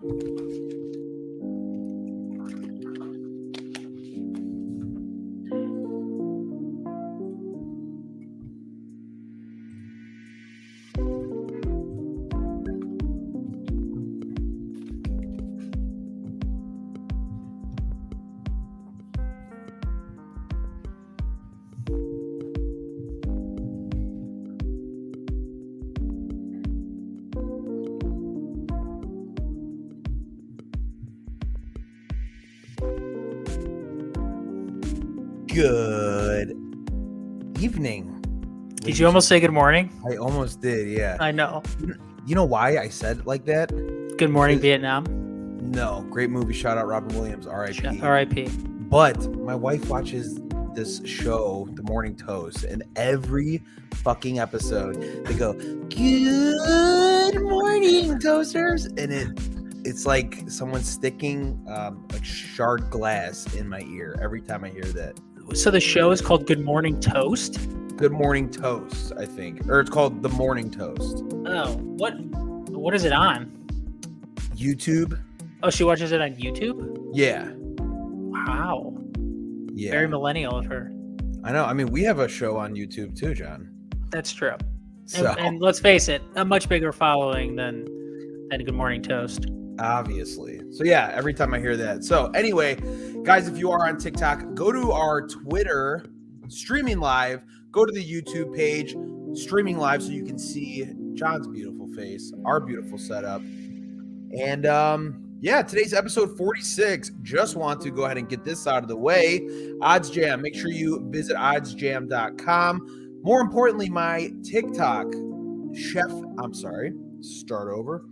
Good evening. Did you almost say good morning? I almost did, yeah. I know. You know why I said it like that? Good morning, Vietnam. No, great movie. Shout out Robin Williams, R.I.P. R.I.P. But my wife watches this show, The Morning Toast, and every fucking episode they go, "Good morning, toasters," and it's like someone sticking like shard glass in my ear every time I hear that. So the show is called Good Morning Toast? Good Morning Toast, I think. Or it's called The Morning Toast. Oh, what is it on? YouTube. Oh, she watches it on YouTube? Yeah. Wow. Yeah. Very millennial of her. I know. I mean, we have a show on YouTube too, John. That's true. So, and let's face it, a much bigger following than Good Morning Toast. Obviously. So yeah, every time I hear that. So anyway, guys, if you are on TikTok, go to our Twitter streaming live, go to the YouTube page streaming live so you can see John's beautiful face, our beautiful setup. And yeah, today's episode 46. Just want to go ahead and get this out of the way. Odds Jam. Make sure you visit oddsjam.com. More importantly, my TikTok start over.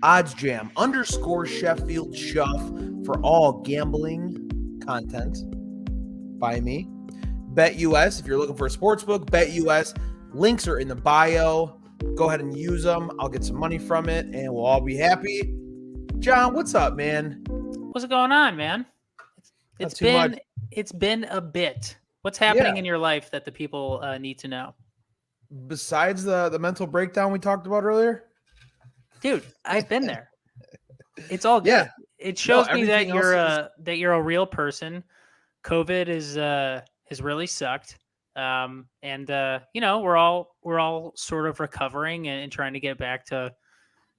Odds Jam _Sheffield Shuff for all gambling content by me. Bet US, if you're looking for a sports book, Bet US. Links are in the bio. Go ahead and use them. I'll get some money from it, and we'll all be happy. John, what's up, man? What's going on, man? It's been a bit. What's happening in your life that the people need to know? Besides the mental breakdown we talked about earlier? Dude, I've been there. It's all good. Yeah. It shows me that you're a real person. COVID has really sucked. And we're all sort of recovering and trying to get back to,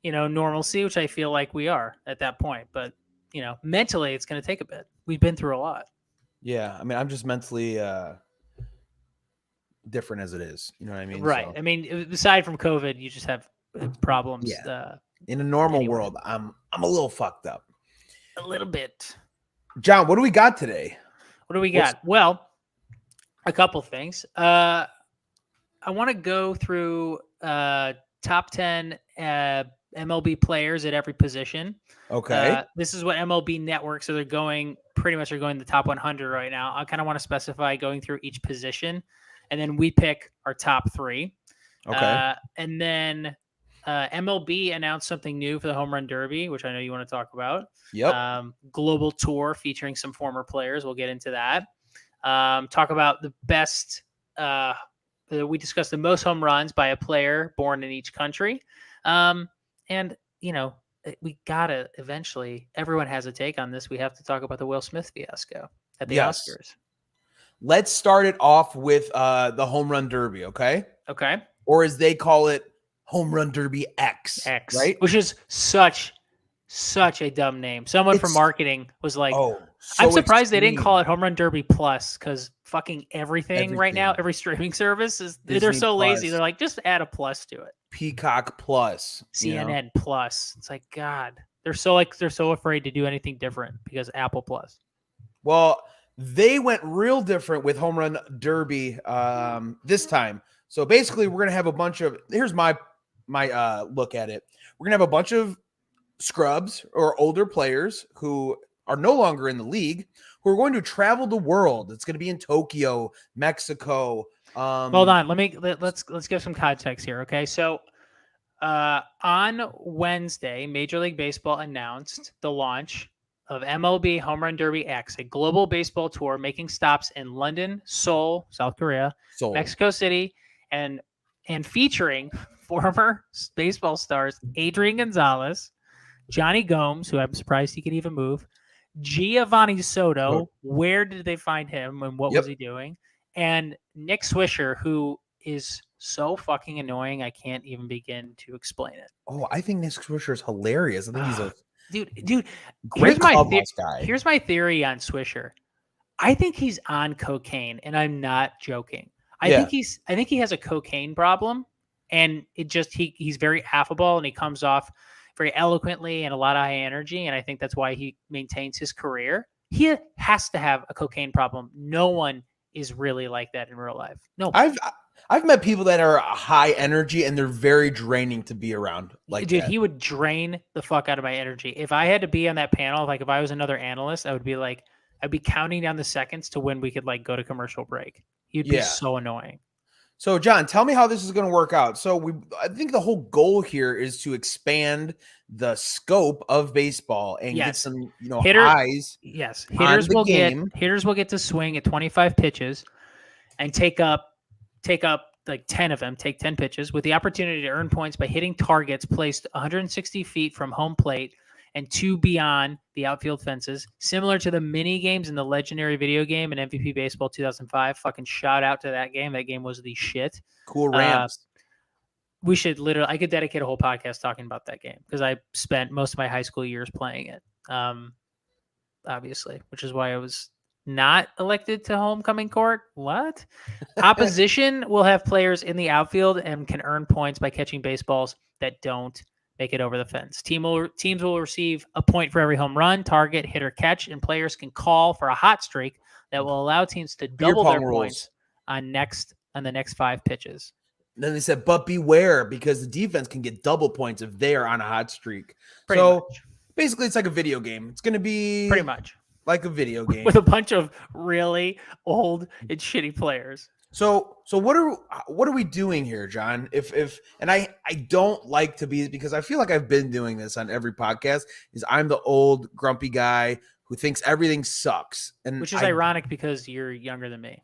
normalcy, which I feel like we are at that point. But, mentally it's going to take a bit. We've been through a lot. Yeah. I mean, I'm just mentally different as it is. You know what I mean? Right. So. I mean, aside from COVID, you just have problems. Yeah. In a normal world, I'm a little fucked up. A little bit. John, what do we got today? What do we got? Well, a couple things. I want to go through top 10 MLB players at every position. Okay. This is what MLB Network, so they're going the top 100 right now. I kind of want to specify going through each position, and then we pick our top 3. Okay. And then MLB announced something new for the Home Run Derby, which I know you want to talk about. Yep. Global tour featuring some former players. We'll get into that. Talk about the best. We discussed the most home runs by a player born in each country. And we gotta eventually. Everyone has a take on this. We have to talk about the Will Smith fiasco at the Oscars. Let's start it off with the Home Run Derby. Okay. Okay. Or as they call it, Home Run Derby X, right? Which is such a dumb name. Someone from marketing was like, I'm surprised they didn't call it Home Run Derby Plus, because fucking everything right now, every streaming service they're so lazy. They're like, just add a plus to it. Peacock Plus, CNN Plus. It's like, God, they're so afraid to do anything different because Apple Plus. Well, they went real different with Home Run Derby this time. So basically, we're gonna have a bunch of. Here's my look at it. We're gonna have a bunch of scrubs or older players who are no longer in the league, who are going to travel the world. It's going to be in Tokyo, Mexico. Hold on. Let's give some context here. Okay. So on Wednesday, Major League Baseball announced the launch of MLB Home Run Derby X, a global baseball tour making stops in London, Seoul, South Korea, Mexico City, and featuring former baseball stars Adrian Gonzalez, Johnny Gomes, who I'm surprised he could even move, Giovanni Soto, where did they find him and what was he doing? And Nick Swisher, who is so fucking annoying, I can't even begin to explain it. Oh, I think Nick Swisher is hilarious. I think he's a dude. Great clubhouse guy. Here's my theory on Swisher. I think he's on cocaine, and I'm not joking. I think he has a cocaine problem, and it just he's very affable and he comes off very eloquently and a lot of high energy, and I think that's why he maintains his career. He has to have a cocaine problem. No one is really like that in real life. No, I've met people that are high energy and they're very draining to be around. Like, dude, he would drain the fuck out of my energy. If I had to be on that panel, like if I was another analyst, I would be like, I'd be counting down the seconds to when we could like go to commercial break. He'd be so annoying. So, John, tell me how this is going to work out. So, I think the whole goal here is to expand the scope of baseball and get some, highs. Yes, hitters will get to swing at 25 pitches and take up like 10 of them. Take 10 pitches with the opportunity to earn points by hitting targets placed 160 feet from home plate and 2 beyond the outfield fences, similar to the mini games in the legendary video game in MVP Baseball 2005. Fucking shout out to that game. That game was the shit. Cool ramps. We should I could dedicate a whole podcast talking about that game because I spent most of my high school years playing it. Obviously, which is why I was not elected to homecoming court. What? Opposition will have players in the outfield and can earn points by catching baseballs that don't make it over the fence. Teams will receive a point for every home run, target, hit, or catch, and players can call for a hot streak that will allow teams to double their points on the next 5 pitches. Then they said, but beware, because the defense can get double points if they are on a hot streak. Basically, it's like a video game. It's going to be pretty much like a video game with a bunch of really old and shitty players. So what are we doing here, John? And I don't like to be, because I feel like I've been doing this on every podcast, is I'm the old grumpy guy who thinks everything sucks. And which is ironic because you're younger than me.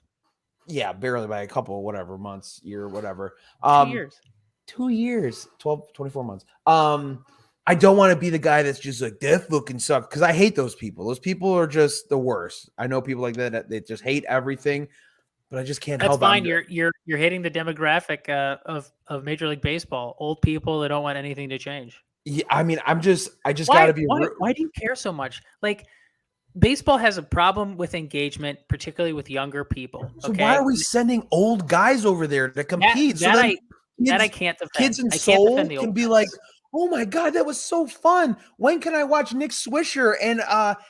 Yeah, barely by a couple, months, year, whatever. 2 years. 2 years, 24 months. I don't want to be the guy that's just like, that fucking sucks, because I hate those people. Those people are just the worst. I know people like that they just hate everything. But I just can't help it. That's fine. You're hitting the demographic of Major League Baseball. Old people that don't want anything to change. Yeah, I mean, I just gotta be. Why do you care so much? Like, baseball has a problem with engagement, particularly with younger people. So why are we sending old guys over there to compete? I can't defend. Kids in Seoul can be like, oh my God, that was so fun. When can I watch Nick Swisher and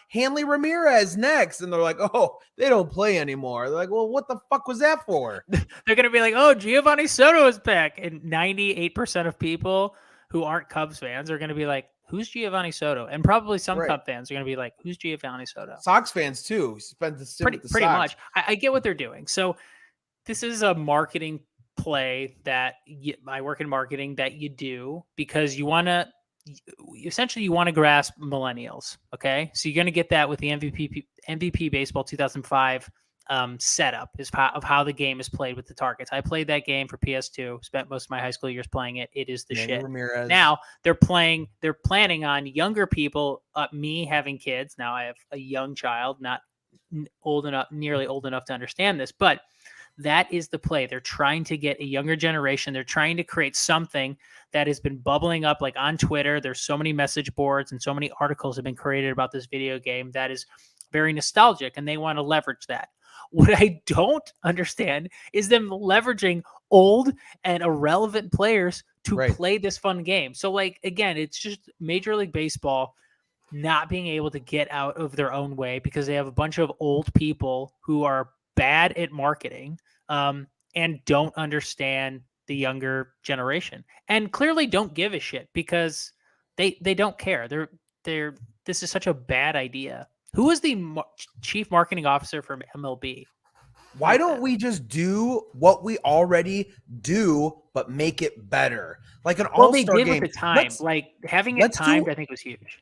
Hanley Ramirez next? And they're like, oh, they don't play anymore. They're like, well, what the fuck was that for? They're going to be like, oh, Giovanni Soto is back. And 98% of people who aren't Cubs fans are going to be like, who's Giovanni Soto? And probably some Cub fans are going to be like, who's Giovanni Soto? Sox fans too. Pretty much. I get what they're doing. So this is a marketing play that I work in marketing that you do because you want to grasp millennials. Okay. So you're going to get that with the MVP Baseball 2005 setup of how the game is played with the targets. I played that game for PS2, spent most of my high school years playing it. It is the shit. Ramirez. Now they're planning on younger people, me having kids. Now I have a young child, not nearly old enough to understand this, but that is the play. They're trying to get a younger generation. They're trying to create something that has been bubbling up, like on Twitter. There's so many message boards and so many articles have been created about this video game that is very nostalgic, and they want to leverage that. What I don't understand is them leveraging old and irrelevant players to play this fun game. So, like, again, it's just Major League Baseball not being able to get out of their own way because they have a bunch of old people who are bad at marketing and don't understand the younger generation and clearly don't give a shit because they don't care. This is such a bad idea. Who is the chief marketing officer from MLB? Why don't we just do what we already do, but make it better? Like an all-star game. With the time. Having it timed, I think was huge.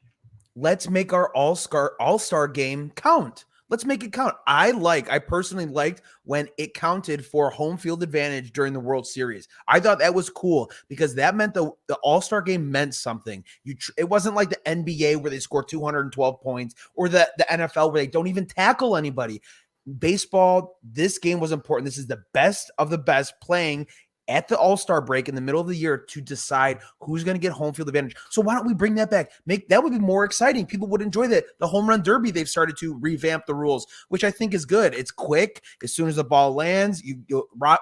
Let's make our all-star game count. Let's make it count. I personally liked when it counted for home field advantage during the World Series. I thought that was cool because that meant the All-Star game meant something. It wasn't like the NBA where they score 212 points or the NFL where they don't even tackle anybody. Baseball, this game was important. This is the best of the best playing at the All-Star break in the middle of the year to decide who's going to get home field advantage. So why don't we bring that back? That would be more exciting. People would enjoy that. The home run derby, they've started to revamp the rules, which I think is good. It's quick. As soon as the ball lands, you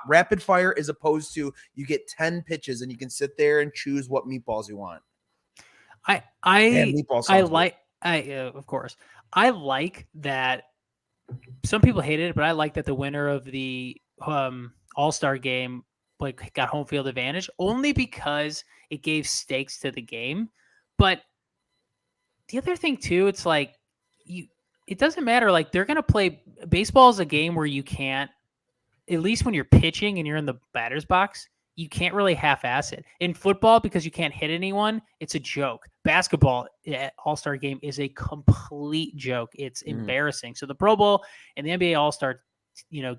rapid fire as opposed to you get 10 pitches and you can sit there and choose what meatballs you want. Of course. I like that. Some people hated it, but I like that the winner of the All-Star game got home field advantage only because it gave stakes to the game. But the other thing too, it's like it doesn't matter. Like they're going to play baseball is a game where you can't, at least when you're pitching and you're in the batter's box, you can't really half-ass it. In football, because you can't hit anyone, it's a joke. Basketball All-Star game is a complete joke. It's embarrassing. So the Pro Bowl and the NBA All-Star,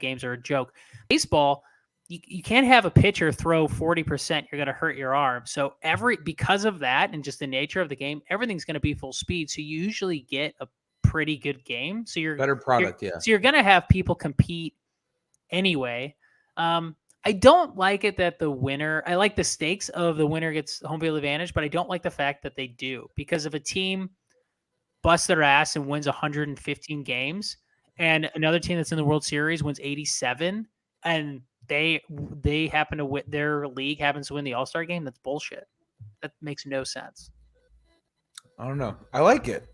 games are a joke. Baseball, you can't have a pitcher throw 40%. You're going to hurt your arm. So because of that and just the nature of the game, everything's going to be full speed. So you usually get a pretty good game. So you're better product. So you're going to have people compete anyway. I don't like it that the winner, I like the stakes of the winner gets home field advantage, but I don't like the fact that they do, because if a team busts their ass and wins 115 games and another team that's in the World Series wins 87 and they happen to win, their league happens to win the All-Star game, that's bullshit. That makes no sense. I don't know. I like it.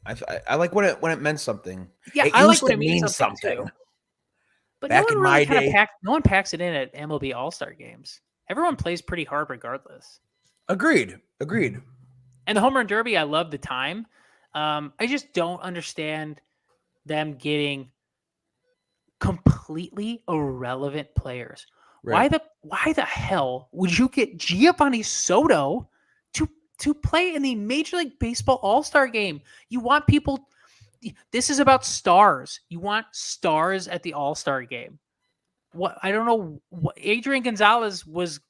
I like when it meant something. Yeah, I like when it means something too. But back in my day, no one packs it in at MLB All-Star games. Everyone plays pretty hard regardless. Agreed. And the home run derby, I love the time. I just don't understand them getting completely irrelevant players. Right. Why the hell would you get Giovanni Soto to play in the Major League Baseball All-Star game? You want people. This is about stars. You want stars at the All-Star game. I don't know. Adrian Gonzalez was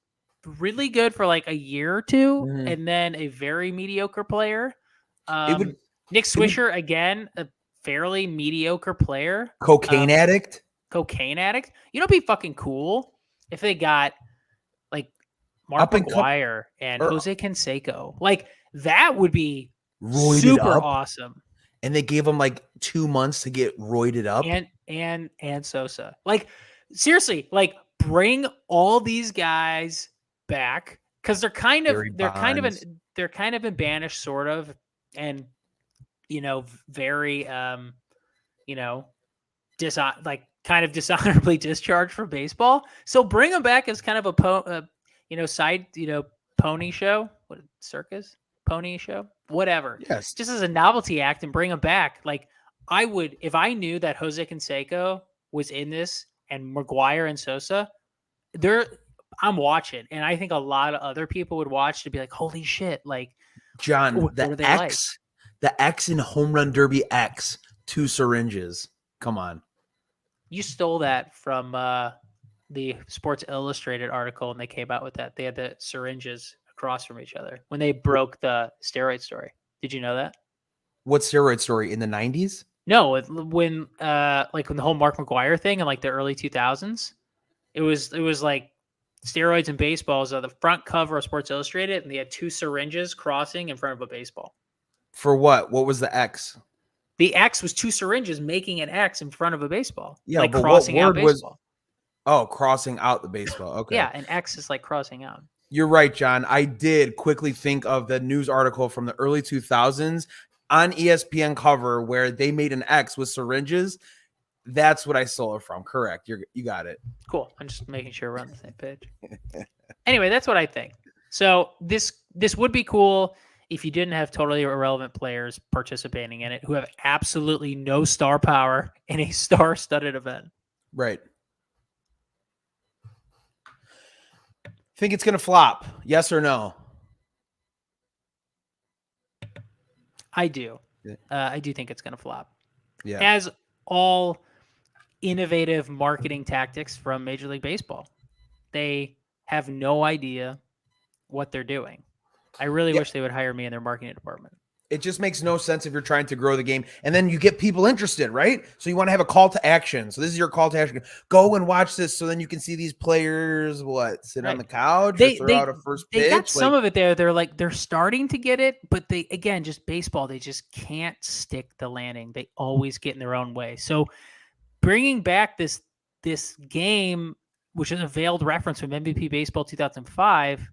really good for like a year or two, and then a very mediocre player. Nick Swisher, again, a fairly mediocre player. Cocaine addict. You know, it'd be fucking cool if they got like Mark McGwire and Jose Canseco. Like that would be super awesome. And they gave him like 2 months to get roided up. And Sosa. Like seriously, like bring all these guys back because they're kind of banished sort of, and very kind of dishonorably discharged from baseball. So bring them back as kind of a side pony show, circus pony show, whatever. Yes, just as a novelty act, and bring them back. Like I would, if I knew that Jose Canseco was in this and McGwire and Sosa, I'm watching, and I think a lot of other people would watch to be like, "Holy shit!" Like John, the X in Home Run Derby X, 2 syringes. Come on, you stole that from the Sports Illustrated article, and they came out with that. They had the syringes across from each other when they broke the steroid story. Did you know that? What steroid story in the 90s? No, when the whole Mark McGwire thing in like the early 2000s, it was like steroids and baseballs on the front cover of Sports Illustrated, and they had 2 syringes crossing in front of a baseball. For what? What was the X? The X was 2 syringes making an X in front of a baseball. Yeah, like crossing out baseball. Crossing out the baseball. Okay. Yeah, an X is like crossing out. You're right, John. I did quickly think of the news article from the early 2000s on ESPN cover where they made an X with syringes. That's what I stole it from. Correct. You got it. Cool. I'm just making sure we're on the same page. Anyway, that's what I think. So this would be cool if you didn't have totally irrelevant players participating in it who have absolutely no star power in a star-studded event. Right. Think it's going to flop? Yes or no? I do. I do think it's going to flop. Yeah. As all innovative marketing tactics from Major League Baseball. They have no idea what they're doing. I really wish they would hire me in their marketing department. It just makes no sense if you're trying to grow the game. And then you get people interested, right? So you want to have a call to action. So this is your call to action. Go and watch this so then you can see these players, sit on the couch or throw out a first pitch. They got some of it there. They're starting to get it, but they, again, just baseball, they just can't stick the landing. They always get in their own way. So bringing back this game, which is a veiled reference from MVP Baseball 2005,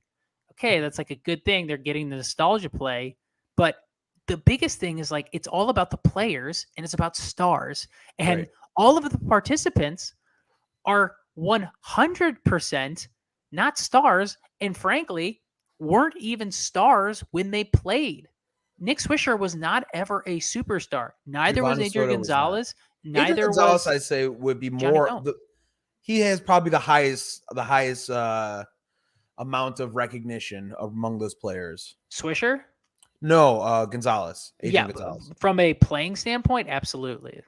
okay, that's like a good thing. They're getting the nostalgia play, but the biggest thing is like it's all about the players and it's about stars, and all of the participants are 100% not stars, and frankly weren't even stars when they played. Nick Swisher was not ever a superstar. Neither was Adrian Gonzalez. Neither was I say would be more. He has probably the highest amount of recognition among those players. Swisher? No, Gonzalez. Gonzalez. From a playing standpoint, absolutely.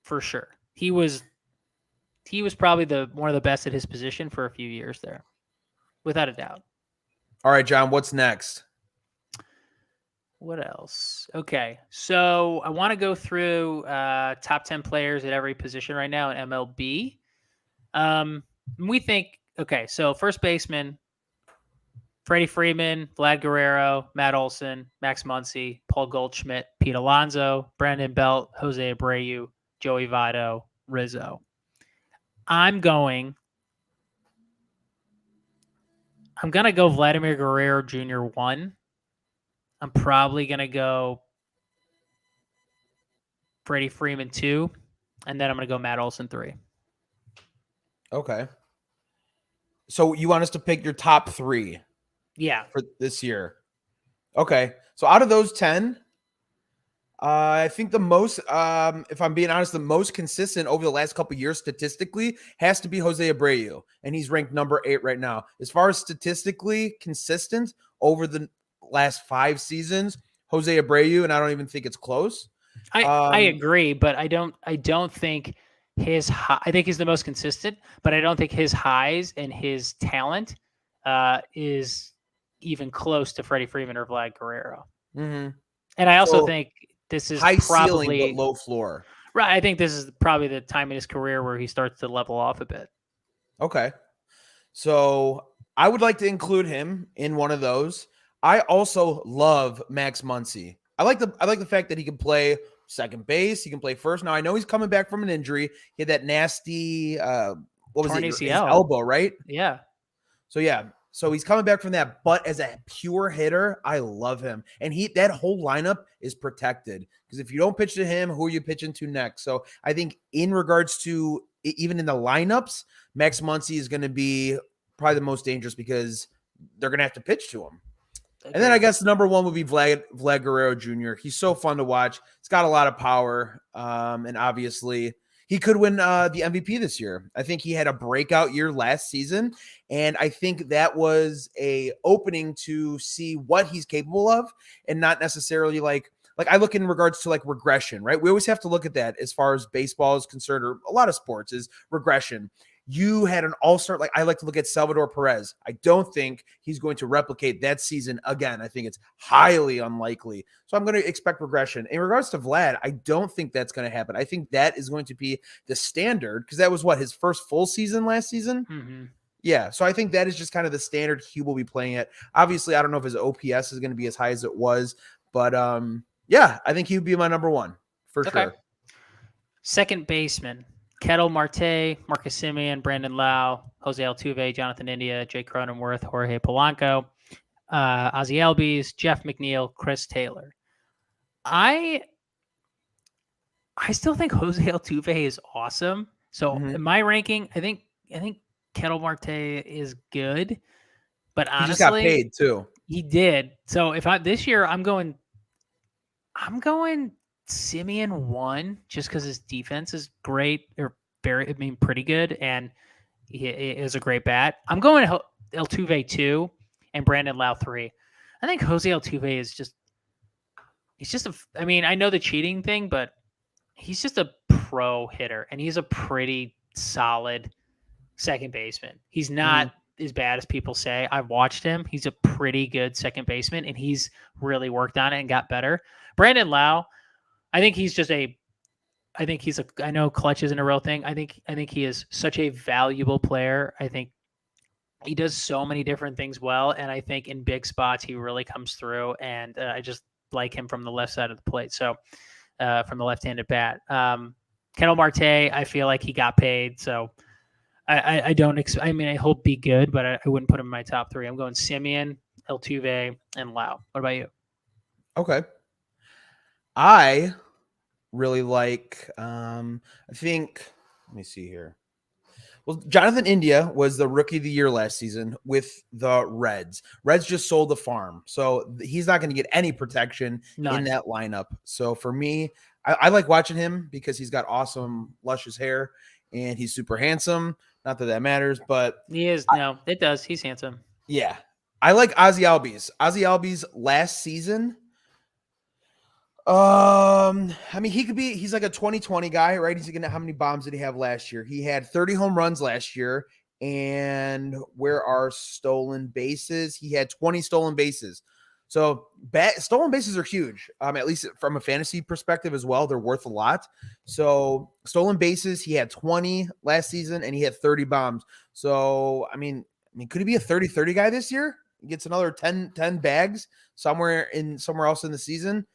For sure. He was probably one of the best at his position for a few years there, without a doubt. All right, John, what's next? What else? Okay, so I want to go through top 10 players at every position right now in MLB. We think, okay, so first baseman, Freddie Freeman, Vlad Guerrero, Matt Olson, Max Muncy, Paul Goldschmidt, Pete Alonso, Brandon Belt, Jose Abreu, Joey Votto, Rizzo. I'm going to go Vladimir Guerrero Jr. 1. I'm probably going to go Freddie Freeman 2, and then I'm going to go Matt Olson 3. Okay. So you want us to pick your top 3? Yeah. For this year. Okay. So out of those 10, I think the most, if I'm being honest, the most consistent over the last couple of years statistically has to be Jose Abreu. And he's ranked number 8 right now. As far as statistically consistent over the last 5 seasons, Jose Abreu, and I don't even think it's close. I agree, but I don't think his high, I think he's the most consistent, but I don't think his highs and his talent is even close to Freddie Freeman or Vlad Guerrero. Mm-hmm. And I also think this is high probably ceiling, but low floor. Right. I think this is probably the time in his career where he starts to level off a bit. Okay. So I would like to include him in one of those. I also love Max Muncy. I like the fact that he can play second base. He can play first. Now I know he's coming back from an injury. He had that nasty, what was it? His elbow, right? Yeah. So he's coming back from that, but as a pure hitter, I love him. And that whole lineup is protected because if you don't pitch to him, who are you pitching to next? So I think in regards to even in the lineups, Max Muncy is going to be probably the most dangerous because they're going to have to pitch to him. Okay. And then I guess number 1 would be Vlad Guerrero Jr. He's so fun to watch. He's got a lot of power. And obviously he could win the MVP this year. I think he had a breakout year last season, and I think that was a opening to see what he's capable of, and not necessarily like I look in regards to like regression, right? We always have to look at that as far as baseball is concerned, or a lot of sports is regression. You had an all-star, like I like to look at Salvador Perez. I don't think he's going to replicate that season again. I think it's highly unlikely. So I'm going to expect regression. In regards to Vlad, I don't think that's going to happen. I think that is going to be the standard because that was his first full season last season? Mm-hmm. Yeah, so I think that is just kind of the standard he will be playing at. Obviously, I don't know if his OPS is going to be as high as it was, but yeah, I think he would be my number 1 for sure. Second baseman. Ketel Marte, Marcus Semien, Brandon Lau, Jose Altuve, Jonathan India, Jake Cronenworth, Jorge Polanco, Ozzie Albies, Jeff McNeil, Chris Taylor. I still think Jose Altuve is awesome. So in my ranking, I think Ketel Marte is good, but honestly, he just got paid too. He did. So this year, I'm going Semien 1 just because his defense is great or pretty good, and he is a great bat. I'm going Altuve 2 and Brandon Lau 3. I think Jose Altuve is I know the cheating thing, but he's just a pro hitter, and he's a pretty solid second baseman. He's not as bad as people say. I've watched him. He's a pretty good second baseman, and he's really worked on it and got better. Brandon Lau, I think he's just I know clutch isn't a real thing. I think he is such a valuable player. I think he does so many different things well, and I think in big spots he really comes through, and I just like him from the left side of the plate. So from the left-handed bat. Kendall Marte, I feel like he got paid, so I don't. I mean, he'll be good, but I wouldn't put him in my top three. I'm going Semien, Altuve, and Lau. What about you? Okay, I really like. I think. Let me see here. Well, Jonathan India was the rookie of the year last season with the Reds. Reds just sold the farm, so he's not going to get any protection in that lineup. So for me, I like watching him because he's got awesome, luscious hair, and he's super handsome. Not that that matters, but he is. No, it does. He's handsome. Yeah, I like Ozzy Albies. Ozzy Albies last season. I mean, he's like a 2020 guy, right? He's gonna, how many bombs did he have last year? He had 30 home runs last year. And where are stolen bases? He had 20 stolen bases. So stolen bases are huge. At least from a fantasy perspective as well, they're worth a lot. So stolen bases, he had 20 last season and he had 30 bombs. So, I mean, could he be a 30-30 guy this year? He gets another 10 bags somewhere else in the season.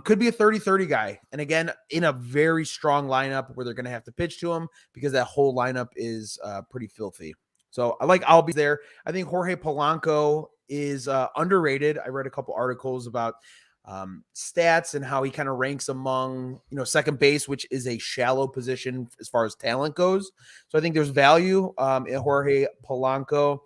Could be a 30-30 guy. And again, in a very strong lineup where they're going to have to pitch to him because that whole lineup is pretty filthy. So I like Albies there. I think Jorge Polanco is underrated. I read a couple articles about stats and how he kind of ranks among, second base, which is a shallow position as far as talent goes. So I think there's value in Jorge Polanco.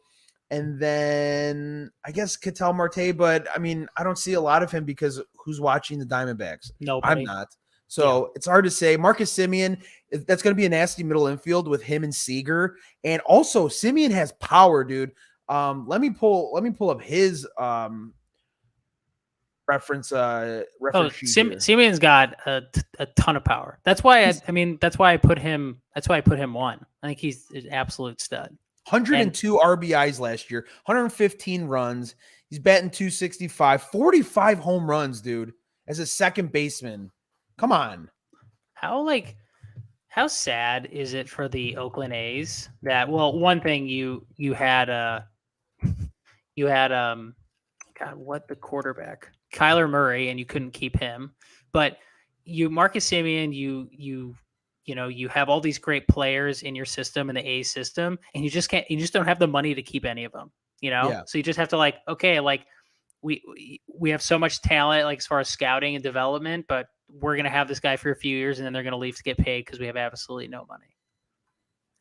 And then I guess Ketel Marte, but I mean, I don't see a lot of him because who's watching the Diamondbacks? Nobody. I'm not. So It's hard to say. Marcus Semien, that's going to be a nasty middle infield with him and Seager. And also Semien has power, dude. Let me pull up his reference Semien's got a ton of power. That's why that's why I put him one. I think he's an absolute stud. 102 RBIs last year, 115 runs. He's batting 265, 45 home runs, dude, as a second baseman. Come on. How sad is it for the Oakland A's that, well, one thing you had the quarterback, Kyler Murray, and you couldn't keep him, but Marcus Semien, you have all these great players in your system, in the A system, and you just don't have the money to keep any of them, So you just have to we have so much talent, as far as scouting and development, but we're going to have this guy for a few years and then they're going to leave to get paid because we have absolutely no money.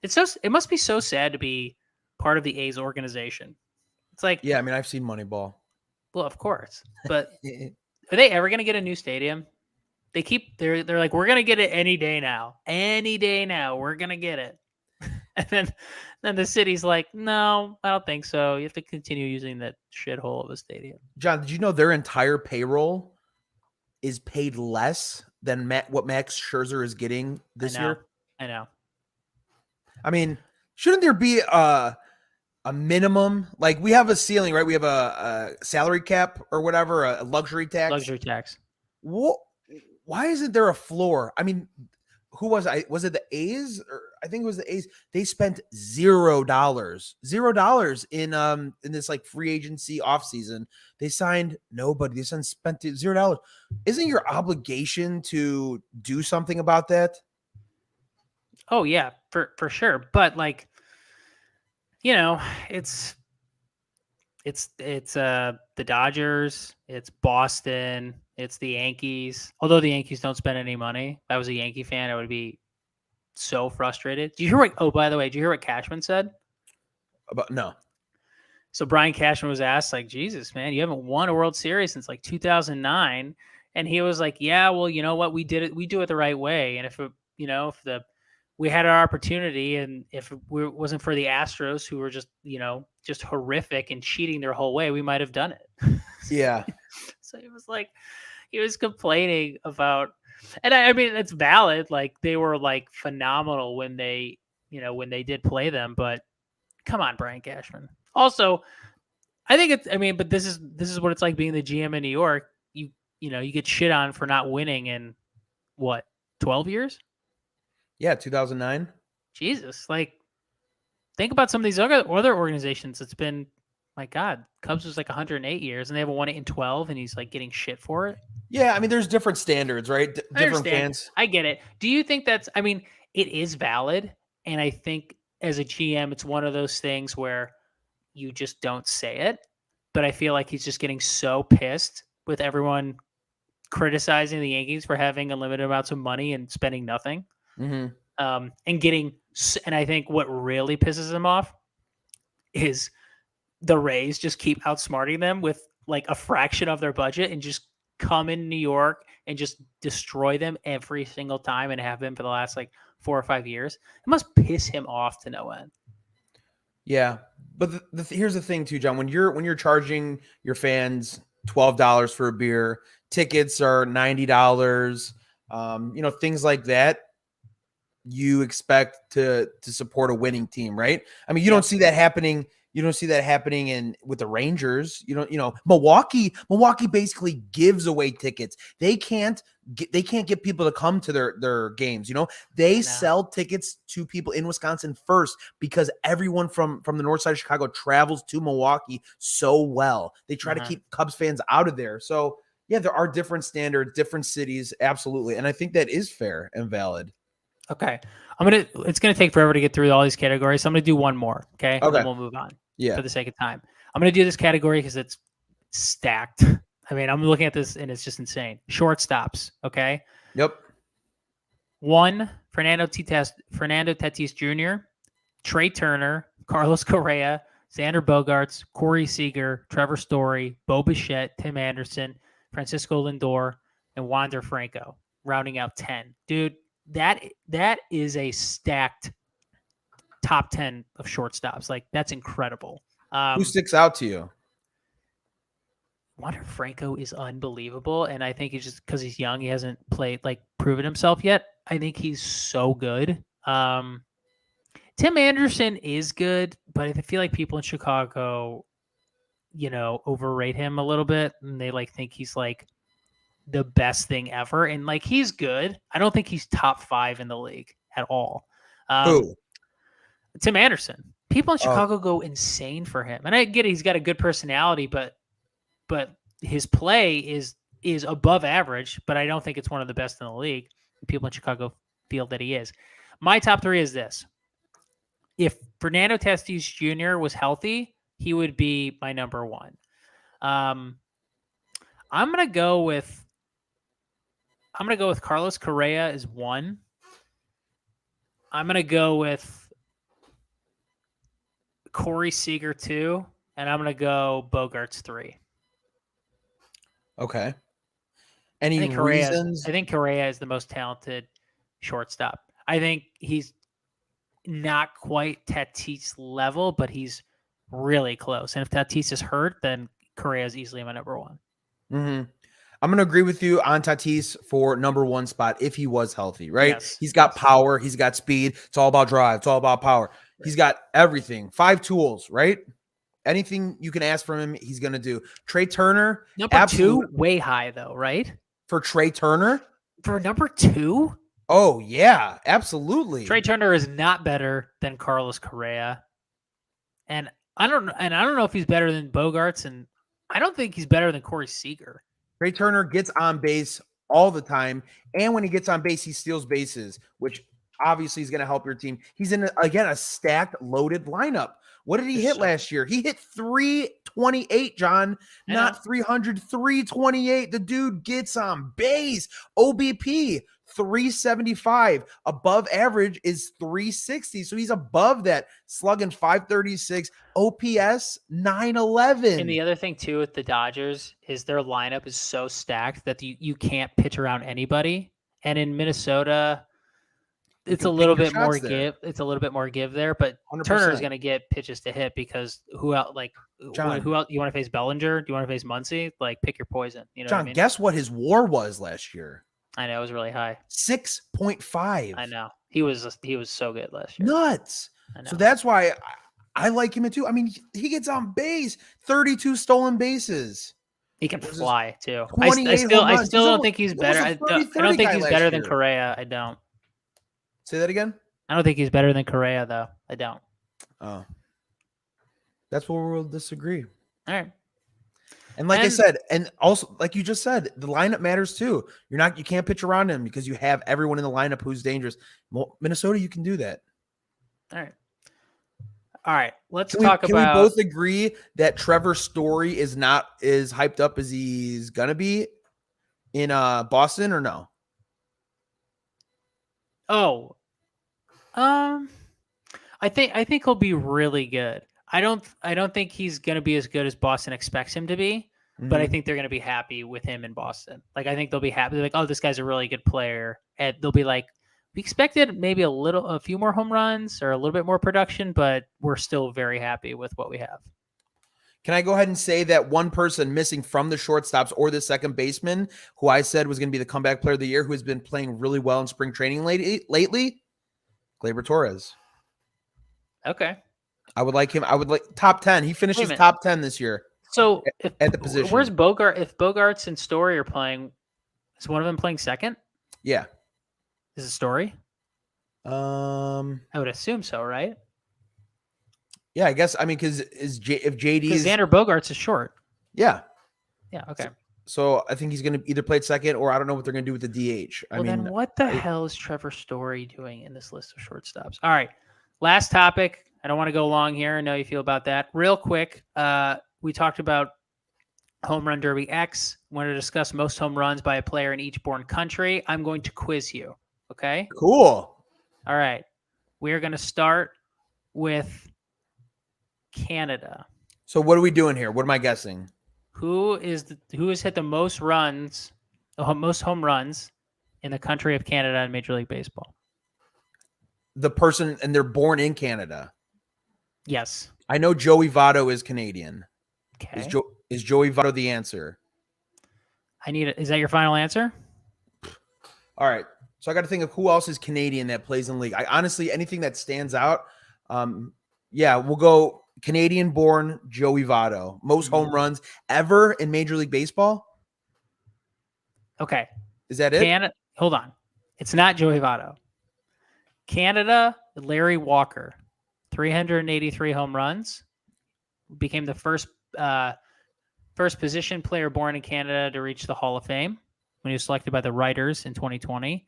It must be so sad to be part of the A's organization. It's like, yeah, I mean, I've seen Moneyball. Well, of course, but are they ever going to get a new stadium? They're like, we're going to get it any day now. We're going to get it. And then the city's like, no, I don't think so. You have to continue using that shithole of a stadium. John, did you know their entire payroll is paid less than what Max Scherzer is getting this year? I know. I mean, shouldn't there be a minimum? Like, we have a ceiling, right? We have a salary cap or whatever, a luxury tax. Luxury tax. Why isn't there a floor? I mean, who was I? Was it the A's? Or I think it was the A's. They spent $0 in this free agency offseason. They signed nobody. They spent $0. Isn't your obligation to do something about that? Oh yeah, for sure. But it's the Dodgers, it's Boston, it's the Yankees. Although the Yankees don't spend any money. If I was a Yankee fan, I would be so frustrated. By the way, did you hear what Cashman said? No. So Brian Cashman was asked, Jesus, man, you haven't won a World Series since 2009. And he was like, yeah, well, you know what? We do it the right way. And if we had our opportunity, and if it wasn't for the Astros, who were just horrific and cheating their whole way, we might have done it. Yeah. So he was complaining about And I mean, it's valid. Like they were like phenomenal when they did play them. But come on, Brian Cashman. Also, I think it's. I mean, but this is what it's like being the GM in New York. You get shit on for not winning in what 12 years. Yeah, 2009. Jesus, like think about some of these other organizations. It's been, my God, Cubs was like 108 years, and they haven't won it in 12, and he's like getting shit for it. Yeah, I mean, there's different standards, right? Different fans. I get it. Do you think that's? I mean, it is valid, and I think as a GM, it's one of those things where you just don't say it. But I feel like he's just getting so pissed with everyone criticizing the Yankees for having unlimited amounts of money and spending nothing. Mm-hmm. And I think what really pisses him off is the Rays just keep outsmarting them with like a fraction of their budget and just come in New York and just destroy them every single time and have been for the last like 4 or 5 years. It must piss him off to no end. Yeah, but here's the thing too, John. When you're charging your fans $12 for a beer, tickets are $90. Things like that. You expect to support a winning team, right? I mean, you don't see that happening. You don't see that happening with the Rangers. Milwaukee basically gives away tickets. They can't get people to come to their games. They sell tickets to people in Wisconsin first because everyone from the north side of Chicago travels to Milwaukee so well. They try to keep Cubs fans out of there. So yeah, there are different standards, different cities. Absolutely. And I think that is fair and valid. Okay. It's going to take forever to get through all these categories. So I'm going to do one more. Okay. And then we'll move on. Yeah. For the sake of time. I'm going to do this category because it's stacked. I mean, I'm looking at this and it's just insane. Shortstops. Okay. Yep. 1, Fernando Tatis Jr., Trey Turner, Carlos Correa, Xander Bogaerts, Corey Seager, Trevor Story, Bo Bichette, Tim Anderson, Francisco Lindor, and Wander Franco, rounding out 10. Dude, that is a stacked top 10 of shortstops. Like, that's incredible. Who sticks out to you? Wander Franco is unbelievable, and I think he's just because he's young, he hasn't proven himself yet. I think he's so good. Tim Anderson is good, but I feel like people in Chicago, overrate him a little bit, and they think he's the best thing ever. And he's good. I don't think he's top 5 in the league at all. Who? Tim Anderson. People in Chicago go insane for him. And I get it, he's got a good personality, but his play is above average, but I don't think it's one of the best in the league. People in Chicago feel that he is. My top 3 is this. If Fernando Tatis Jr. was healthy, he would be my number 1. I'm gonna go with Carlos Correa as 1. I'm gonna go with Corey Seager 2, and I'm gonna go Bogaerts 3. Okay. Any reasons? I think Correa is the most talented shortstop. I think he's not quite Tatis level, but he's really close. And if Tatis is hurt, then Correa is easily my number 1. Mm-hmm. I'm going to agree with you on Tatis for number 1 spot if he was healthy, right? Yes. He's got power. He's got speed. It's all about drive. It's all about power. Right. He's got everything. 5 tools, right? Anything you can ask from him, he's going to do. Trey Turner. Number 2, way high though, right? For Trey Turner? For number 2? Oh, yeah, absolutely. Trey Turner is not better than Carlos Correa. And I don't know if he's better than Bogaerts, and I don't think he's better than Corey Seager. Trey Turner gets on base all the time, and when he gets on base, he steals bases, which obviously is going to help your team. He's in, a stacked, loaded lineup. What did he hit last year? He hit 328, John, not 300, 328. The dude gets on base. OBP, 375. Above average is 360. So he's above that. Slugging 536. OPS, 911. And the other thing, too, with the Dodgers is their lineup is so stacked that you can't pitch around anybody. And in Minnesota, it's a little bit more give. It's a little bit more give there, but 100%. Turner is going to get pitches to hit because who else? John, who else? You want to face Bellinger? Do you want to face Muncie? Pick your poison. You know John, what I mean? Guess what his WAR was last year? I know, it was really high. 6.5. I know. He was so good last year. Nuts. I know. So that's why I like him too. I mean, he gets on base, 32 stolen bases. He can fly too. 28 home runs. I still don't think he's better. I don't think he's better than Correa. I don't. Say that again? I don't think he's better than Correa, though. I don't. Oh. That's where we'll disagree. All right. And I said, and also, like you just said, the lineup matters too. You can't pitch around him because you have everyone in the lineup who's dangerous. Minnesota, you can do that. All right. Let's talk about. Can we both agree that Trevor Story is not as hyped up as he's gonna be in Boston, or no? Oh, I think he'll be really good. I don't think he's gonna be as good as Boston expects him to be, but I think they're gonna be happy with him in Boston. Like, I think they'll be happy. They're like, oh, this guy's a really good player, and they'll be like, we expected maybe a few more home runs or a little bit more production, but we're still very happy with what we have. Can I go ahead and say that one person missing from the shortstops or the second baseman, who I said was going to be the comeback player of the year, who has been playing really well in spring training lately? Gleyber Torres. Okay. I would like him. I would like top 10. He finishes top 10 this year. So at the position. Where's Bogart? If Bogarts and Story are playing, is one of them playing second? Yeah. Is it Story? I would assume so, right? Yeah, I guess. I mean, because if JD, because Xander Bogarts is short. Yeah. Yeah. Okay. So I think he's going to either play second, or I don't know what they're going to do with the DH. Then what the hell is Trevor Story doing in this list of shortstops? All right. Last topic. I don't want to go long here. I know you feel about that. Real quick, we talked about Home Run Derby X. I want to discuss most home runs by a player in each born country. I'm going to quiz you. Okay? Cool. All right. We're going to start with Canada. So what are we doing here? What am I guessing? Who has hit the most home runs in the country of Canada in Major League Baseball? The person, and they're born in Canada. Yes. I know Joey Votto is Canadian. Okay. Is Joey Votto the answer? Is that your final answer? All right. So I got to think of who else is Canadian that plays in the league. I honestly, anything that stands out. Yeah, we'll go Canadian-born Joey Votto. Most home runs ever in Major League Baseball. Okay. Is that it? Hold on. It's not Joey Votto. Canada, Larry Walker, 383 home runs. Became the first position player born in Canada to reach the Hall of Fame when he was selected by the writers in 2020.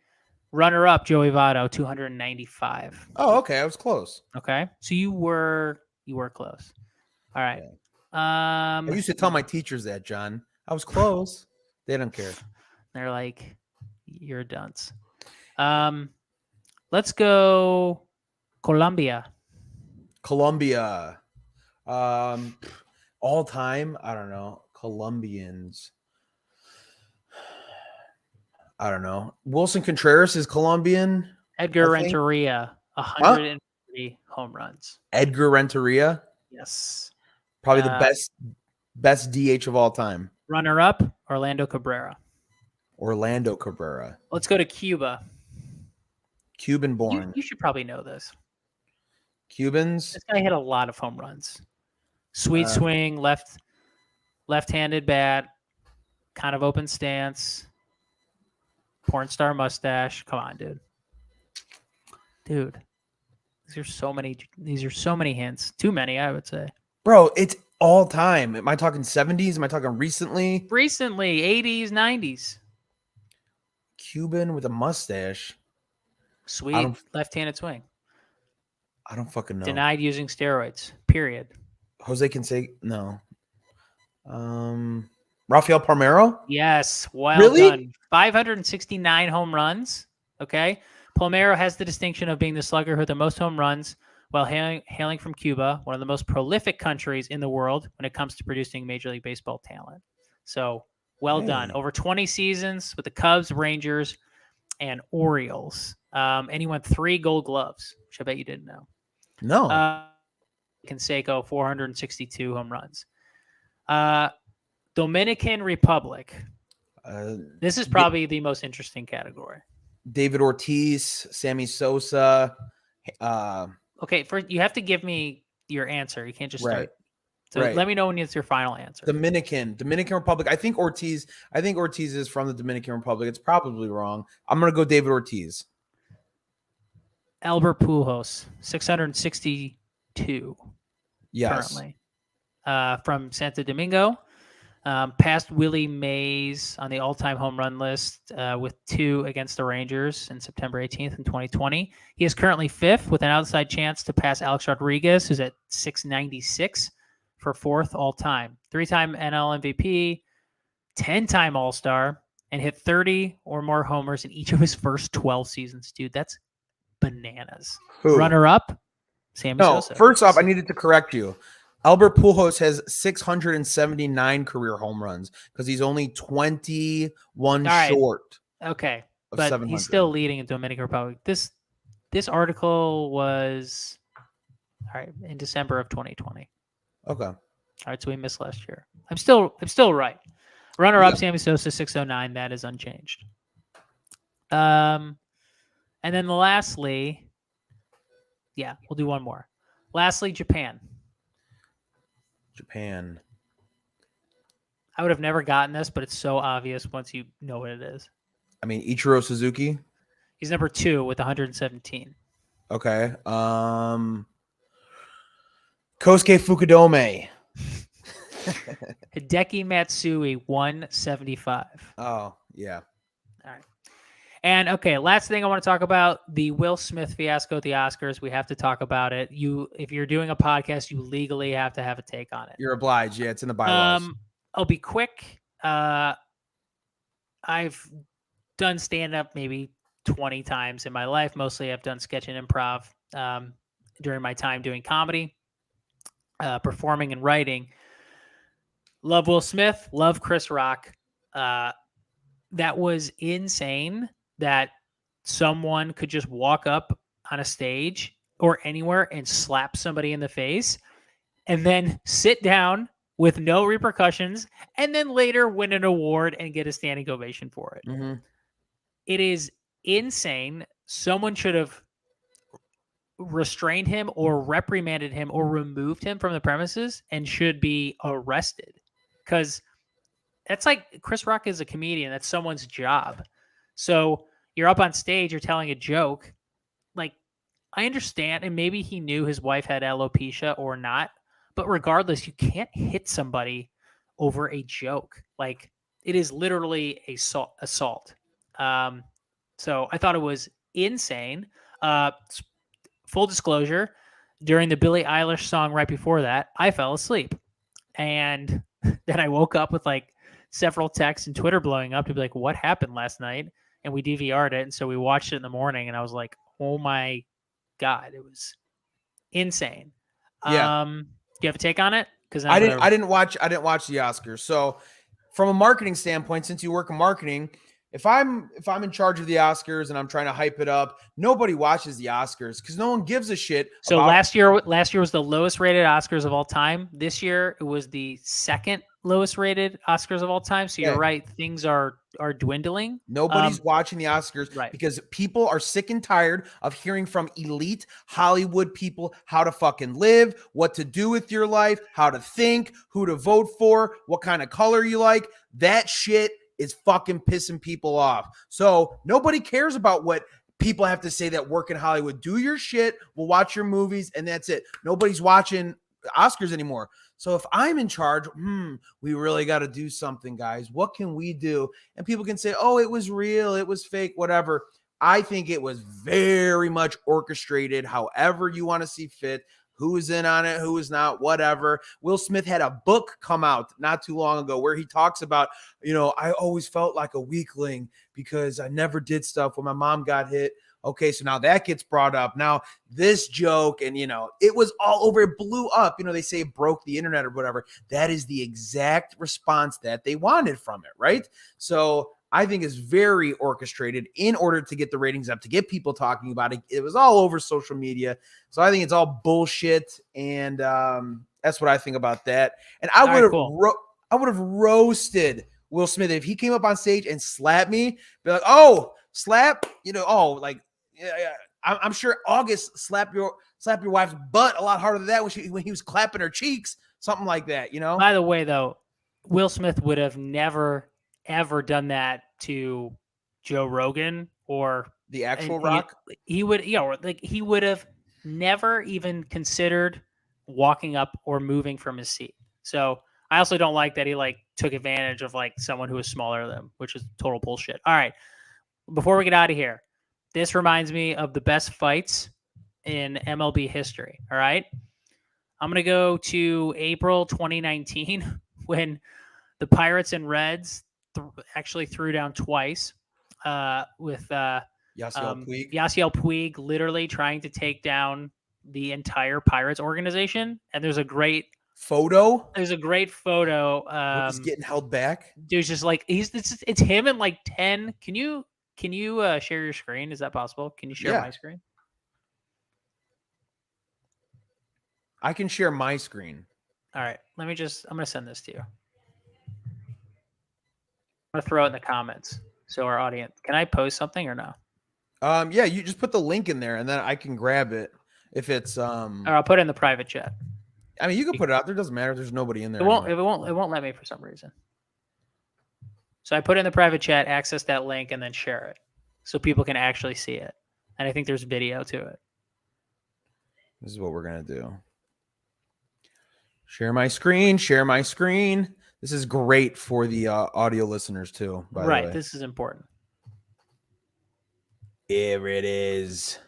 Runner-up, Joey Votto, 295. Oh, okay. I was close. Okay. So you were close. All right. I used to tell my teachers that, John. I was close. They don't care. They're like, you're a dunce. Let's go Colombia. All time, I don't know. Colombians. I don't know. Wilson Contreras is Colombian. Edgar Renteria, 103 home runs. Edgar Renteria? Yes. Probably the best DH of all time. Runner-up, Orlando Cabrera. Let's go to Cuba. Cuban-born. You should probably know this. Cubans? This guy hit a lot of home runs. Sweet swing, left-handed bat, kind of open stance, porn star mustache. Come on, dude. These are so many hints. Too many, I would say. Bro, it's all time. Am I talking 70s? Am I talking recently? Recently, 80s, 90s. Cuban with a mustache. Sweet left-handed swing. I don't fucking know. Denied using steroids. Period. Jose Canseco? No. Raphael Palmeiro? Yes. Well really? Done. 569 home runs. Okay. Palmeiro has the distinction of being the slugger who hit the most home runs while hailing from Cuba, one of the most prolific countries in the world when it comes to producing Major League Baseball talent. So, well done. Over 20 seasons with the Cubs, Rangers, and Orioles. And he won 3 Gold Gloves, which I bet you didn't know. No. Canseco, 462 home runs. Dominican Republic. This is probably the most interesting category. David Ortiz, Sammy Sosa. Okay, first you have to give me your answer. You can't just start. So right. Let me know when it's your final answer. Dominican Republic. I think Ortiz is from the Dominican Republic. It's probably wrong. I'm going to go David Ortiz. Albert Pujols, 662. Yes. Currently. From Santo Domingo. Passed Willie Mays on the all-time home run list with 2 against the Rangers in September 18th in 2020. He is currently 5th with an outside chance to pass Alex Rodriguez, who's at 696 for 4th all-time. 3-time NL MVP, 10-time All-Star, and hit 30 or more homers in each of his first 12 seasons. Dude, that's bananas. Who? Runner-up, Sammy Sosa. First off, I needed to correct you. Albert Pujols has 679 career home runs because he's only 21 short. Okay, but he's still leading in Dominican Republic. This article was in December of 2020. Okay. All right, so we missed last year. I'm still right. Runner-up, Sammy Sosa, 609. That is unchanged. And then lastly, we'll do one more. Lastly, Japan. I would have never gotten this, but it's so obvious once you know what it is. I mean, Ichiro Suzuki. He's number 2 with 117. Okay. Kosuke Fukudome. Hideki Matsui, 175. Oh, yeah. All right. And okay, last thing I want to talk about, the Will Smith fiasco at the Oscars. We have to talk about it. If you're doing a podcast, you legally have to have a take on it. You're obliged. Yeah, it's in the bylaws. I'll be quick. I've done stand-up maybe 20 times in my life. Mostly I've done sketch and improv during my time doing comedy, performing and writing. Love Will Smith. Love Chris Rock. That was insane that someone could just walk up on a stage or anywhere and slap somebody in the face and then sit down with no repercussions and then later win an award and get a standing ovation for it. Mm-hmm. It is insane. Someone should have restrained him or reprimanded him or removed him from the premises and should be arrested, because that's like Chris Rock is a comedian. That's someone's job. So you're up on stage, you're telling a joke. Like, I understand, and maybe he knew his wife had alopecia or not, but regardless, you can't hit somebody over a joke. Like, it is literally assault. So I thought it was insane. Full disclosure, during the Billie Eilish song right before that, I fell asleep. And then I woke up with like several texts and Twitter blowing up to be like, what happened last night? And we DVR'd it. And so we watched it in the morning and I was like, oh my God, it was insane. Yeah. Do you have a take on it? Because I didn't watch the Oscars. So from a marketing standpoint, since you work in marketing, if I'm in charge of the Oscars and I'm trying to hype it up, nobody watches the Oscars because no one gives a shit. So last year was the lowest rated Oscars of all time. This year it was the second lowest rated Oscars of all time. So you're right, things are dwindling. Nobody's watching the Oscars because people are sick and tired of hearing from elite Hollywood people how to fucking live, what to do with your life, how to think, who to vote for, what kind of color you like. That shit is fucking pissing people off. So nobody cares about what people have to say that work in Hollywood. Do your shit. We'll watch your movies and that's it. Nobody's watching Oscars anymore. So if I'm in charge, we really got to do something, guys. What can we do? And people can say, oh, it was real, it was fake, whatever. I think it was very much orchestrated, however you want to see fit. Who's in on it, who is not, whatever. Will Smith had a book come out not too long ago where he talks about, I always felt like a weakling because I never did stuff when my mom got hit. Okay, so now that gets brought up. Now this joke, and it was all over, it blew up. They say it broke the internet or whatever. That is the exact response that they wanted from it, right? So I think it's very orchestrated in order to get the ratings up, to get people talking about it. It was all over social media. So I think it's all bullshit. And that's what I think about that. And I would have roasted Will Smith, if he came up on stage and slapped me, be like, oh, slap, like, yeah. I'm sure August slap your wife's butt a lot harder than that when he was clapping her cheeks, something like that, By the way, though, Will Smith would have never ever done that to Joe Rogan or the actual Rock. He would, he would have never even considered walking up or moving from his seat. So I also don't like that he took advantage of someone who was smaller than him, which is total bullshit. All right, before we get out of here, this reminds me of the best fights in MLB history. All right, I'm gonna go to April 2019 when the Pirates and Reds actually threw down twice with Yasiel Puig literally trying to take down the entire Pirates organization. And there's a great photo. He's getting held back. There's just it's him and 10. Can you share your screen? Is that possible? Can you share my screen? I can share my screen. All right. I'm going to send this to you. I'm going to throw it in the comments. So our audience, can I post something or no? Yeah, you just put the link in there and then I can grab it if it's or I'll put it in the private chat. I mean, you can put it out there. It doesn't matter if there's nobody in there. It won't let me for some reason. So I put it in the private chat, access that link, and then share it so people can actually see it. And I think there's video to it. This is what we're going to do. Share my screen. This is great for the audio listeners too, by the way. This is important. Here it is.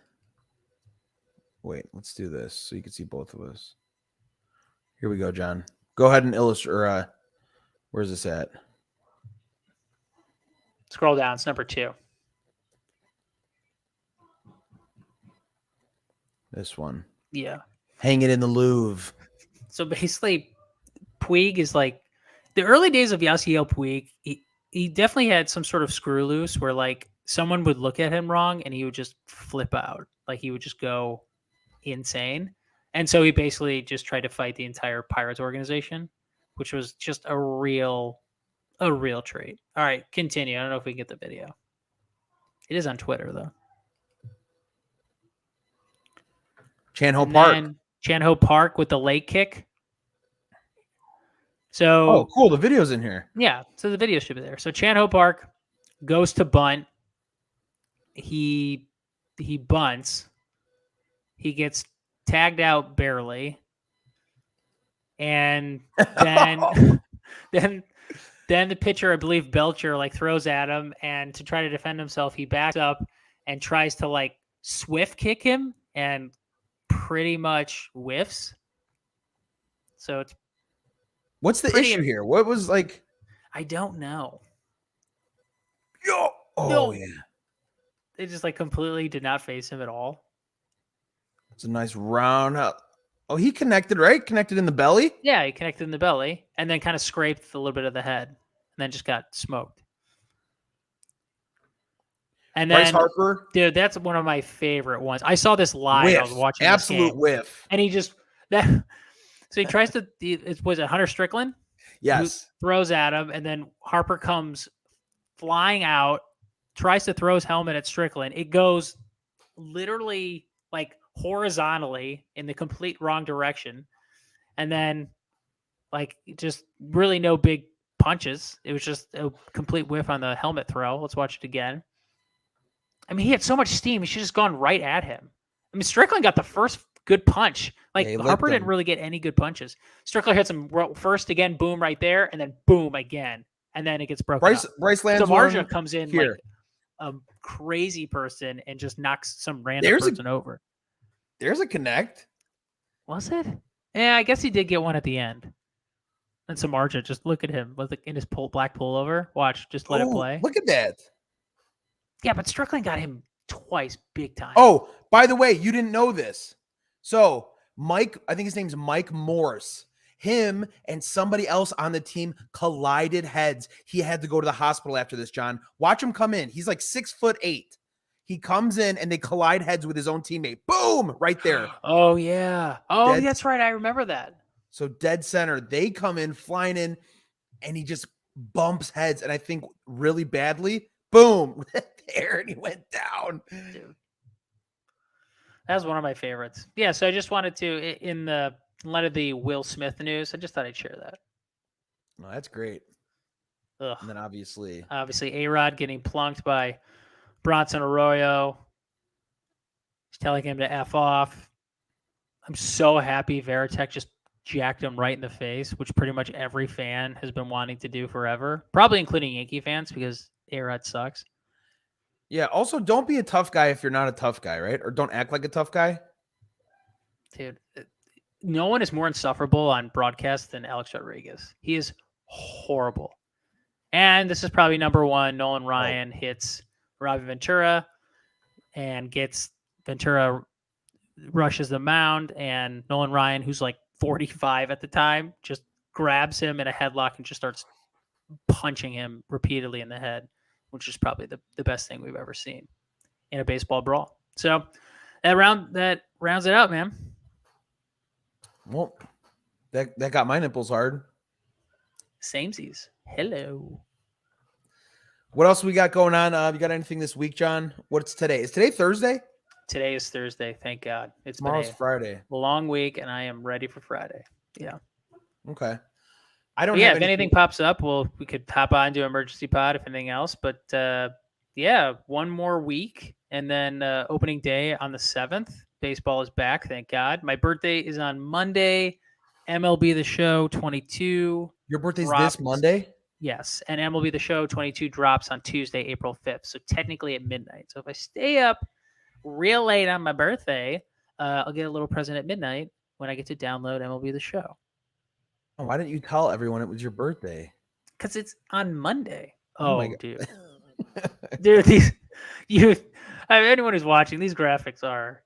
Wait, let's do this so you can see both of us. Here we go, John. Go ahead and illustrate. Where's this at? Scroll down. It's number 2. This one. Yeah. Hang it in the Louvre. So basically, Puig is the early days of Yasiel Puig. He definitely had some sort of screw loose where someone would look at him wrong and he would just flip out. He would just go insane. And so he basically just tried to fight the entire Pirates organization, which was just a real treat. All right, continue. I don't know if we can get the video. It is on Twitter though. Chan-Ho Park with the leg kick. So cool. The video's in here. Yeah. So the video should be there. So Chan-Ho Park goes to bunt. He bunts. He gets tagged out barely. And then then the pitcher, I believe Belcher, throws at him, and to try to defend himself, he backs up and tries to swift kick him and pretty much whiffs. So it's what's the issue here? What was I don't know. Yeah. They just completely did not face him at all. It's a nice round up. Oh, he connected, right? Connected in the belly? Yeah, he connected in the belly and then kind of scraped a little bit of the head and then just got smoked. And then Bryce Harper. Dude, that's one of my favorite ones. I saw this live. Whiff. I was watching absolute whiff. And he just so he tries to was it Hunter Strickland? Yes. Who throws at him, and then Harper comes flying out, tries to throw his helmet at Strickland. It goes literally horizontally in the complete wrong direction. And then just really no big punches. It was just a complete whiff on the helmet throw. Let's watch it again. I mean, he had so much steam. He should have just gone right at him. I mean, Strickland got the first good punch. Harper didn't really get any good punches. Strickland hits him first again, boom, right there, and then boom again. And then it gets broken up. Bryce lands DeMarja comes in here. A crazy person and just knocks some random person over. There's a connect. Was it? Yeah, I guess he did get one at the end. And Samardzija, just look at him in his black pullover. Watch, just let it play. Look at that. Yeah, but Strickland got him twice, big time. Oh, by the way, you didn't know this. So Mike, I think his name's Mike Morse. Him and somebody else on the team collided heads. He had to go to the hospital after this, John. Watch him come in. He's 6'8". He comes in and they collide heads with his own teammate. Boom! Right there. Oh, yeah. Oh, that's right. I remember that. So dead center. They come in, flying in, and he just bumps heads, and I think really badly. Boom, there, and he went down. Dude. That was one of my favorites. Yeah, so I just wanted to, in light of the Will Smith news, I just thought I'd share that. No, that's great. Ugh. And then obviously A-Rod getting plunked by Bronson Arroyo. He's telling him to F off. I'm so happy Veritek just jacked him right in the face, which pretty much every fan has been wanting to do forever, probably including Yankee fans because A-Rod sucks. Yeah, also don't be a tough guy if you're not a tough guy, right? Or don't act like a tough guy. Dude, no one is more insufferable on broadcast than Alex Rodriguez. He is horrible. And this is probably number one. Nolan Ryan hits Robbie Ventura and gets Ventura rushes the mound, and Nolan Ryan, who's like 45 at the time, just grabs him in a headlock and just starts punching him repeatedly in the head, which is probably the best thing we've ever seen in a baseball brawl. So that rounds it out, man. Well, that got my nipples hard. Samesies. Hello. What else we got going on? You got anything this week, John? What's today? Is today Thursday? Today is Thursday. Thank God. Tomorrow's Friday. Long week, and I am ready for Friday. Yeah. Okay. I don't. If anything pops up, we could hop on to emergency pod if anything else. But one more week, and then opening day on the 7th. Baseball is back. Thank God. My birthday is on Monday. MLB The Show 22. Your birthday's this Monday? Yes, and MLB The Show 22 drops on Tuesday, April 5th. So technically at midnight. So if I stay up real late on my birthday, I'll get a little present at midnight when I get to download MLB The Show. Oh, why didn't you tell everyone it was your birthday? Because it's on Monday. Oh my God. Dude, anyone who's watching, these graphics are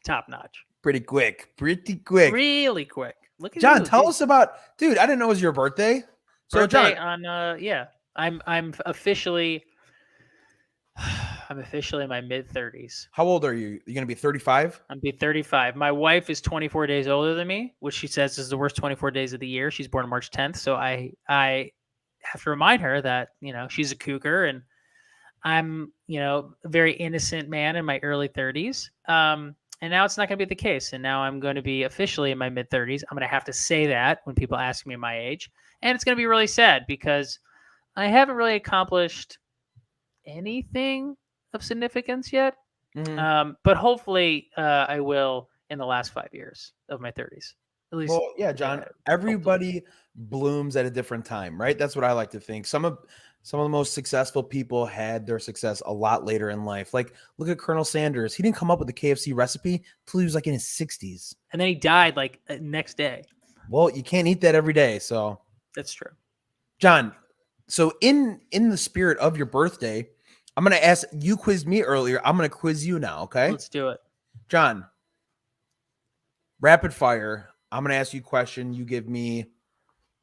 top notch. Pretty quick. Really quick. Look at John, tell us about. Dude, I didn't know it was your birthday. So birthday John, I'm officially. I'm officially in my mid-30s. How old are you? You going to be 35? I'm be 35. My wife is 24 days older than me, which she says is the worst 24 days of the year. She's born March 10th, so I have to remind her that, she's a cougar and I'm, a very innocent man in my early 30s. And now it's not going to be the case. And now I'm going to be officially in my mid-30s. I'm going to have to say that when people ask me my age. And it's going to be really sad because I haven't really accomplished anything of significance yet. Mm-hmm. But hopefully I will in the last 5 years of my 30s. At least. Well, yeah, John, everybody blooms at a different time, right? That's what I like to think. Some of the most successful people had their success a lot later in life. Like, look at Colonel Sanders. He didn't come up with the KFC recipe till he was like in his 60s. And then he died like next day. Well, you can't eat that every day, so. That's true. John, so in the spirit of your birthday, I'm going to ask, you quizzed me earlier. I'm going to quiz you now, okay? Let's do it. John, rapid fire. I'm going to ask you a question. You give me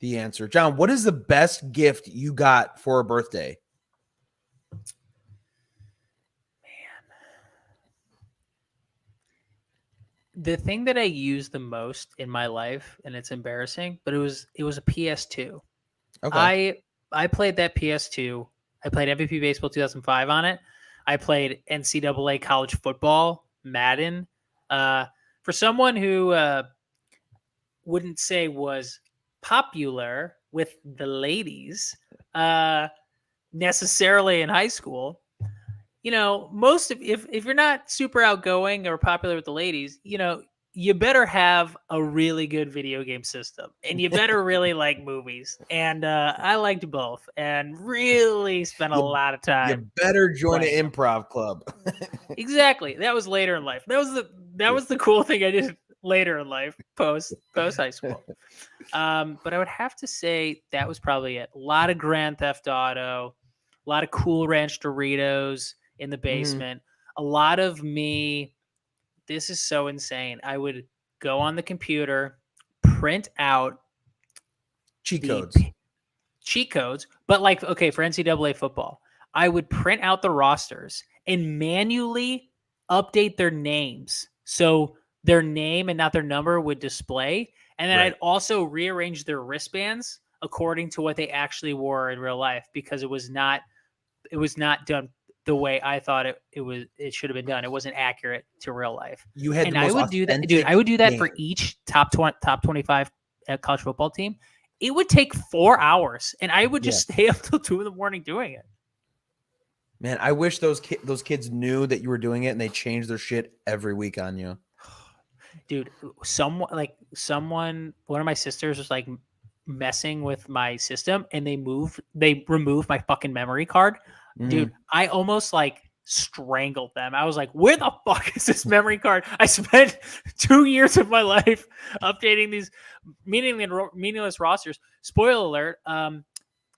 the answer. John, what is the best gift you got for a birthday? Man. The thing that I use the most in my life, and it's embarrassing, but it was a PS2. Okay. I played that PS2. I played MVP Baseball 2005 on it. I played NCAA college football, Madden. For someone who wouldn't say was popular with the ladies necessarily in high school, most of if you're not super outgoing or popular with the ladies, you better have a really good video game system and you better really like movies. And I liked both and really spent a lot of time. You better join an improv club. Exactly. That was later in life. That was the cool thing I did later in life, post high school. But I would have to say that was probably it. A lot of Grand Theft Auto, a lot of Cool Ranch Doritos in the basement, a lot of me. This is so insane. I would go on the computer, print out cheat codes, but like, okay, for NCAA football, I would print out the rosters and manually update their names. So their name and not their number would display. And then I'd also rearrange their wristbands according to what they actually wore in real life, because it was not done the way I thought it should have been done. It wasn't accurate to real life. You had and the most I would do that, dude. I would do that for each top 25 college football team. It would take 4 hours, and I would just stay up till 2 a.m. doing it. Man, I wish those kids knew that you were doing it, and they changed their shit every week on you. Dude, one of my sisters was like messing with my system, and they removed my fucking memory card. Dude, I almost like strangled them. I was like, where the fuck is this memory card? I spent 2 years of my life updating these meaningless rosters. Spoiler alert,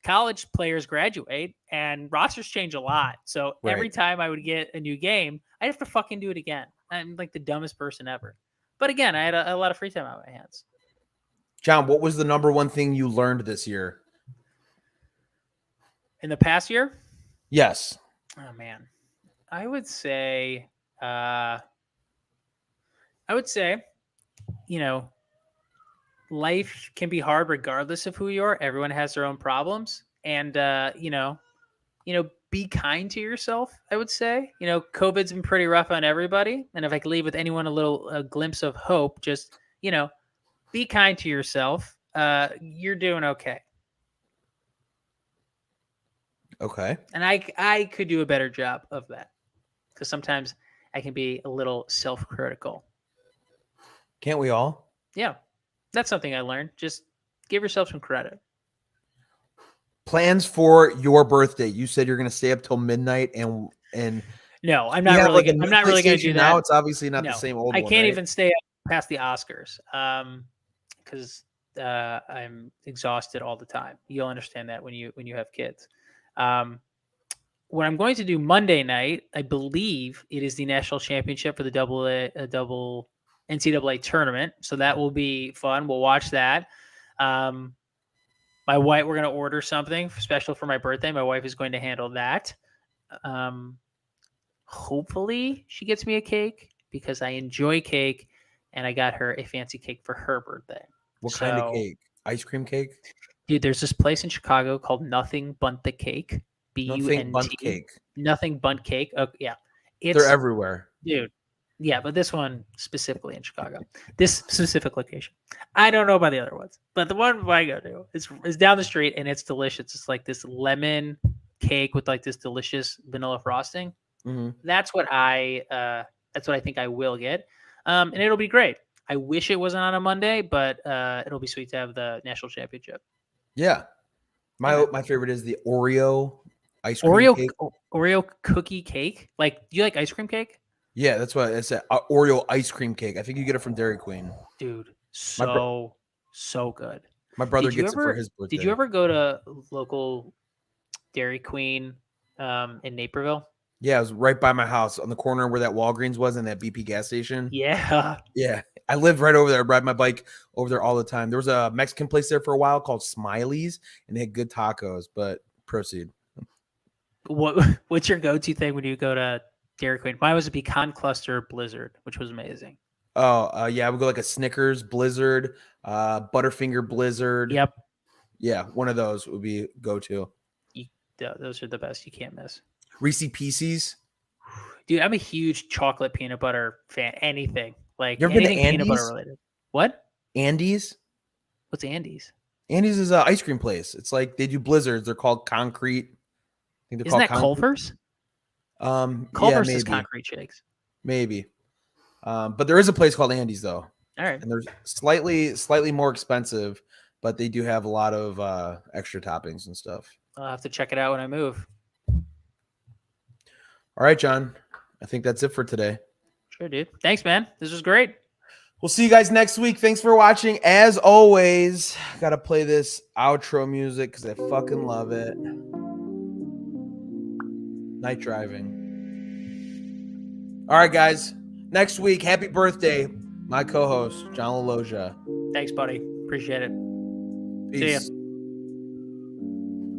college players graduate and rosters change a lot. So every time I would get a new game, I'd have to fucking do it again. I'm like the dumbest person ever. But again, I had a lot of free time on my hands. John, what was the number one thing you learned this year? In the past year? Yes. Oh man. I would say, life can be hard regardless of who you are. Everyone has their own problems, and be kind to yourself. I would say, COVID's been pretty rough on everybody, and if I could leave with anyone a glimpse of hope, just be kind to yourself. You're doing okay. Okay. And I could do a better job of that, because sometimes I can be a little self-critical. Can't we all? Yeah. That's something I learned. Just give yourself some credit. Plans for your birthday. You said you're going to stay up till midnight and no, I'm not really going to do that. Now it's obviously not the same old one. I can't even stay up past the Oscars because I'm exhausted all the time. You'll understand that when you have kids. What I'm going to do Monday night, I believe it is the national championship for the double NCAA tournament. So that will be fun. We'll watch that. My wife, we're going to order something special for my birthday. My wife is going to handle that. Hopefully she gets me a cake, because I enjoy cake, and I got her a fancy cake for her birthday. What kind of cake? Ice cream cake? Dude, there's this place in Chicago called Nothing Bundt the Cake. Nothing Bundt Cake. Nothing Bundt Cake. Oh, yeah. They're everywhere. Dude. Yeah, but this one specifically in Chicago. This specific location. I don't know about the other ones, but the one I go to is down the street, and it's delicious. It's like this lemon cake with like this delicious vanilla frosting. Mm-hmm. That's what I think I will get. And it'll be great. I wish it wasn't on a Monday, but it'll be sweet to have the national championship. Yeah. My favorite is the Oreo ice cream cake. Oreo cookie cake. Like, do you like ice cream cake? Yeah, that's what it's an Oreo ice cream cake. I think you get it from Dairy Queen. Dude, so good. My brother gets it for his birthday. Did you ever go to local Dairy Queen in Naperville? Yeah, it was right by my house on the corner where that Walgreens was and that BP gas station. Yeah. Yeah. I lived right over there. I ride my bike over there all the time. There was a Mexican place there for a while called Smiley's, and they had good tacos, but proceed. What's your go-to thing when you go to Dairy Queen? Mine was a pecan cluster blizzard, which was amazing. Oh, yeah. I would go like a Snickers blizzard, Butterfinger blizzard. Yep. Yeah, one of those would be go-to. Those are the best. You can't miss. Reese's Pieces. Dude, I'm a huge chocolate peanut butter fan. Anything. Like, you ever been to Andy's? Peanut butter related. What? Andy's? What's Andy's? Andy's is an ice cream place. It's like they do blizzards. They're called Concrete. I think they're Isn't that Culver's? Culver's is Concrete shakes. Maybe. But there is a place called Andy's though. All right. And they're slightly more expensive, but they do have a lot of extra toppings and stuff. I'll have to check it out when I move. All right, John. I think that's it for today. Sure, dude. Thanks, man. This was great. We'll see you guys next week. Thanks for watching. As always, got to play this outro music because I fucking love it. Night driving. All right, guys. Next week, happy birthday, my co-host, John LaLoja. Thanks, buddy. Appreciate it. Peace. See ya.